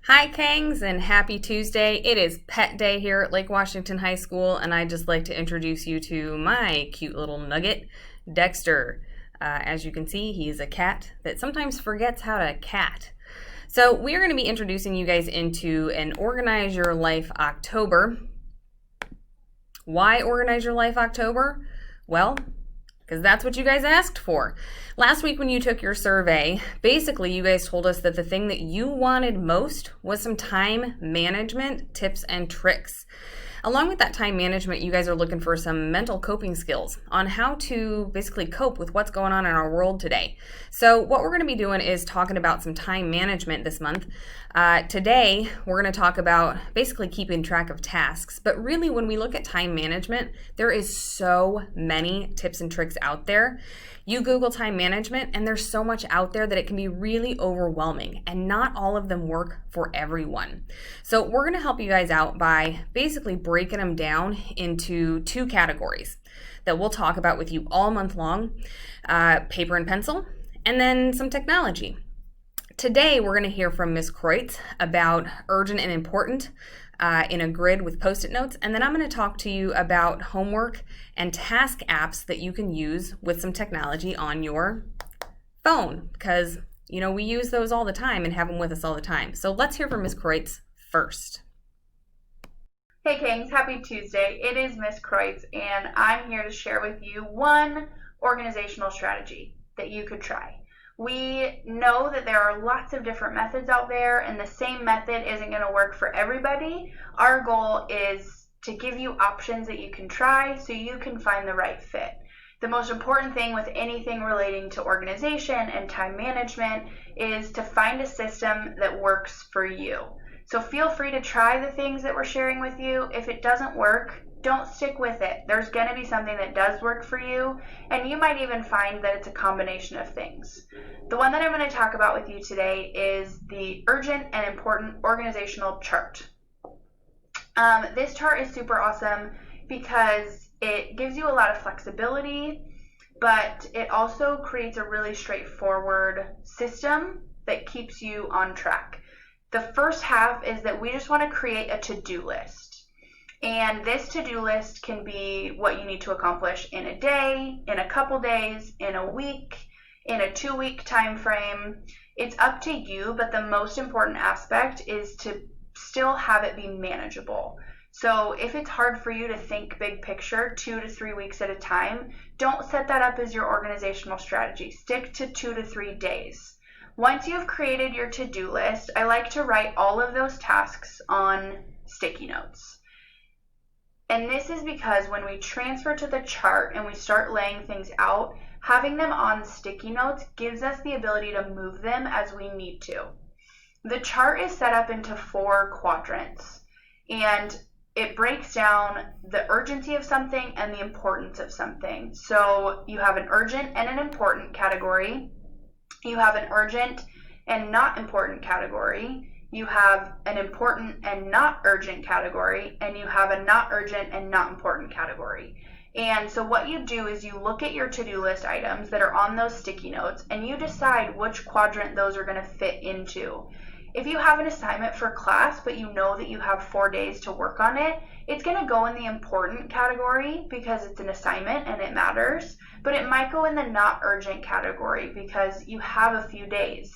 Hi, Kangs, and happy Tuesday. It is Pet Day here at Lake Washington High School, and I'd just like to introduce you to my cute little nugget, Dexter. As you can see, he's a cat that sometimes forgets how to cat. So, we're going to be introducing you guys into an Organize Your Life October. Why Organize Your Life October? Well, because that's what you guys asked for. Last week when you took your survey, basically you guys told us that the thing that you wanted most was some time management tips and tricks. Along with that time management, you guys are looking for some mental coping skills on how to basically cope with what's going on in our world today. So what we're going to be doing is talking about some time management this month. Today, we're going to talk about basically keeping track of tasks. But really, when we look at time management, there is so many tips and tricks out there. You Google time management, and there's so much out there that it can be really overwhelming, and not all of them work for everyone. So we're going to help you guys out by basically breaking them down into two categories that we'll talk about with you all month long, paper and pencil, and then some technology. Today, we're going to hear from Ms. Kreutz about urgent and important in a grid with Post-it notes, and then I'm going to talk to you about homework and task apps that you can use with some technology on your phone, because we use those all the time and have them with us all the time. So let's hear from Ms. Kreutz first. Hey Kings, happy Tuesday. It is Ms. Kreutz, and I'm here to share with you one organizational strategy that you could try. We know that there are lots of different methods out there, and the same method isn't going to work for everybody. Our goal is to give you options that you can try so you can find the right fit. The most important thing with anything relating to organization and time management is to find a system that works for you. So feel free to try the things that we're sharing with you. If it doesn't work, don't stick with it. There's going to be something that does work for you, and you might even find that it's a combination of things. The one that I'm going to talk about with you today is the urgent and important organizational chart. This chart is super awesome because it gives you a lot of flexibility, but it also creates a really straightforward system that keeps you on track. The first half is that we just want to create a to-do list. And this to-do list can be what you need to accomplish in a day, in a couple days, in a week, in a 2-week time frame. It's up to you, but the most important aspect is to still have it be manageable. So if it's hard for you to think big picture 2 to 3 weeks at a time, don't set that up as your organizational strategy. Stick to 2 to 3 days. Once you've created your to-do list, I like to write all of those tasks on sticky notes. And this is because when we transfer to the chart and we start laying things out, having them on sticky notes gives us the ability to move them as we need to. The chart is set up into 4 quadrants, and it breaks down the urgency of something and the importance of something. So you have an urgent and an important category. You have an urgent and not important category. You have an important and not urgent category, and you have a not urgent and not important category. And so what you do is you look at your to-do list items that are on those sticky notes, and you decide which quadrant those are going to fit into. If you have an assignment for class, but you know that you have 4 days to work on it, it's going to go in the important category because it's an assignment and it matters, but it might go in the not urgent category because you have a few days.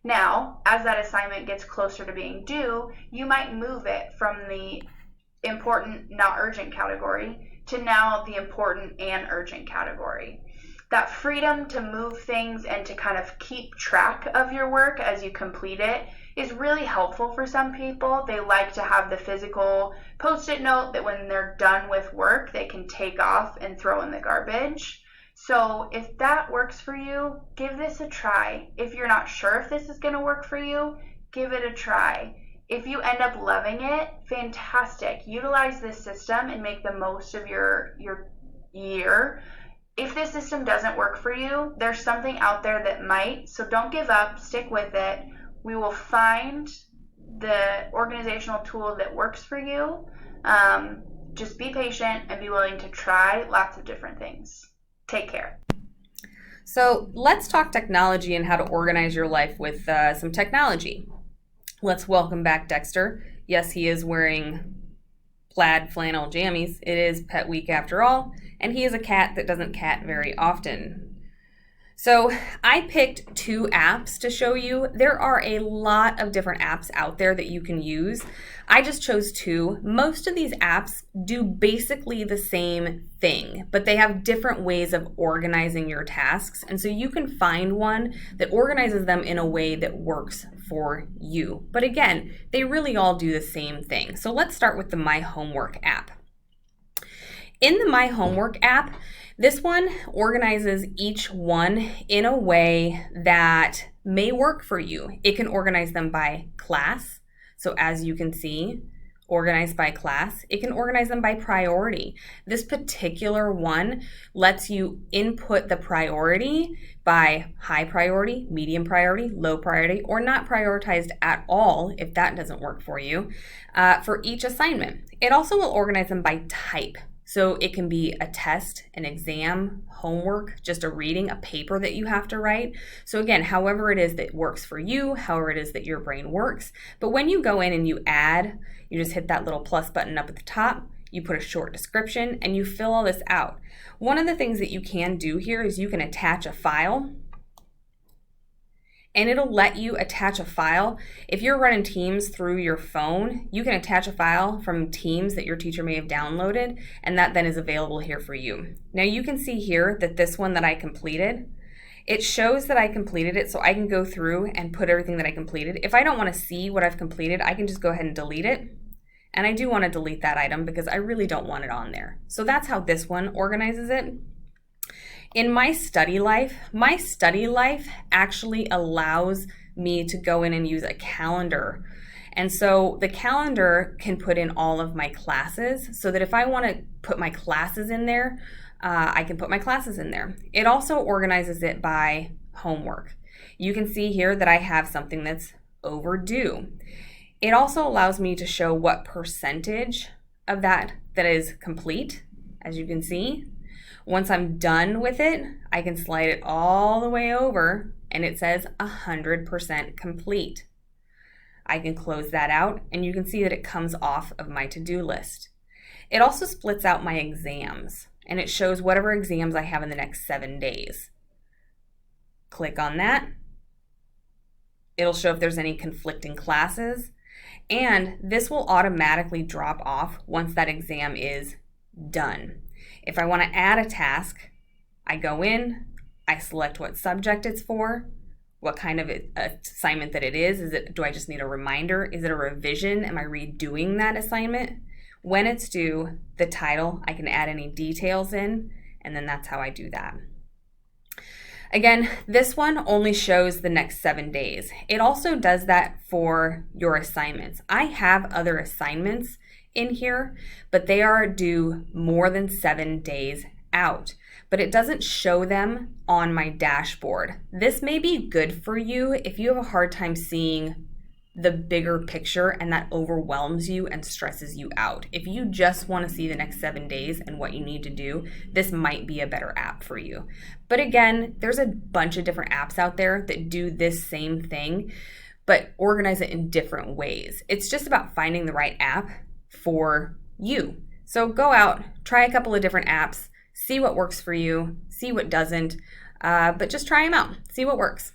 Now, as that assignment gets closer to being due, you might move it from the important, not urgent category to now the important and urgent category. That freedom to move things and to kind of keep track of your work as you complete it is really helpful for some people. They like to have the physical Post-it note that when they're done with work, they can take off and throw in the garbage. So if that works for you, give this a try. If you're not sure if this is going to work for you, give it a try. If you end up loving it, fantastic. Utilize this system and make the most of your year. If this system doesn't work for you, there's something out there that might, so don't give up, stick with it. We will find the organizational tool that works for you. Just be patient and be willing to try lots of different things. Take care. So let's talk technology and how to organize your life with some technology. Let's welcome back Dexter. Yes, he is wearing plaid flannel jammies. It is Pet Week after all, and he is a cat that doesn't cat very often. So I picked 2 apps to show you. There are a lot of different apps out there that you can use. I just chose 2. Most of these apps do basically the same thing, but they have different ways of organizing your tasks. And so you can find one that organizes them in a way that works for you. But again, they really all do the same thing. So let's start with the My Homework app. In the My Homework app, this one organizes each one in a way that may work for you. It can organize them by class. So as you can see, organized by class. It can organize them by priority. This particular one lets you input the priority by high priority, medium priority, low priority, or not prioritized at all if that doesn't work for you, for each assignment. It also will organize them by type. So it can be a test, an exam, homework, just a reading, a paper that you have to write. So again, however it is that works for you, however it is that your brain works. But when you go in and you add, you just hit that little plus button up at the top, you put a short description, and you fill all this out. One of the things that you can do here is you can attach a file, and it'll let you attach a file. If you're running Teams through your phone, you can attach a file from Teams that your teacher may have downloaded, and that then is available here for you. Now you can see here that this one that I completed, it shows that I completed it, so I can go through and put everything that I completed. If I don't want to see what I've completed, I can just go ahead and delete it. And I do want to delete that item because I really don't want it on there. So that's how this one organizes it. In My Study Life actually allows me to go in and use a calendar. And so the calendar can put in all of my classes so that if I want to put my classes in there, I can put my classes in there. It also organizes it by homework. You can see here that I have something that's overdue. It also allows me to show what percentage of that is complete, as you can see. Once I'm done with it, I can slide it all the way over and it says 100% complete. I can close that out and you can see that it comes off of my to-do list. It also splits out my exams and it shows whatever exams I have in the next 7 days. Click on that. It'll show if there's any conflicting classes, and this will automatically drop off once that exam is done. If I want to add a task, I go in, I select what subject it's for, what kind of assignment that it is. Do I just need a reminder? Is it a revision? Am I redoing that assignment? When it's due, the title, I can add any details in, and then that's how I do that. Again, this one only shows the next 7 days. It also does that for your assignments. I have other assignments in here, but they are due more than 7 days out. But it doesn't show them on my dashboard. This may be good for you if you have a hard time seeing the bigger picture and that overwhelms you and stresses you out. If you just want to see the next 7 days and what you need to do, this might be a better app for you. But again, there's a bunch of different apps out there that do this same thing, but organize it in different ways. It's just about finding the right app for you. So go out, try a couple of different apps, see what works for you, see what doesn't, but just try them out, see what works.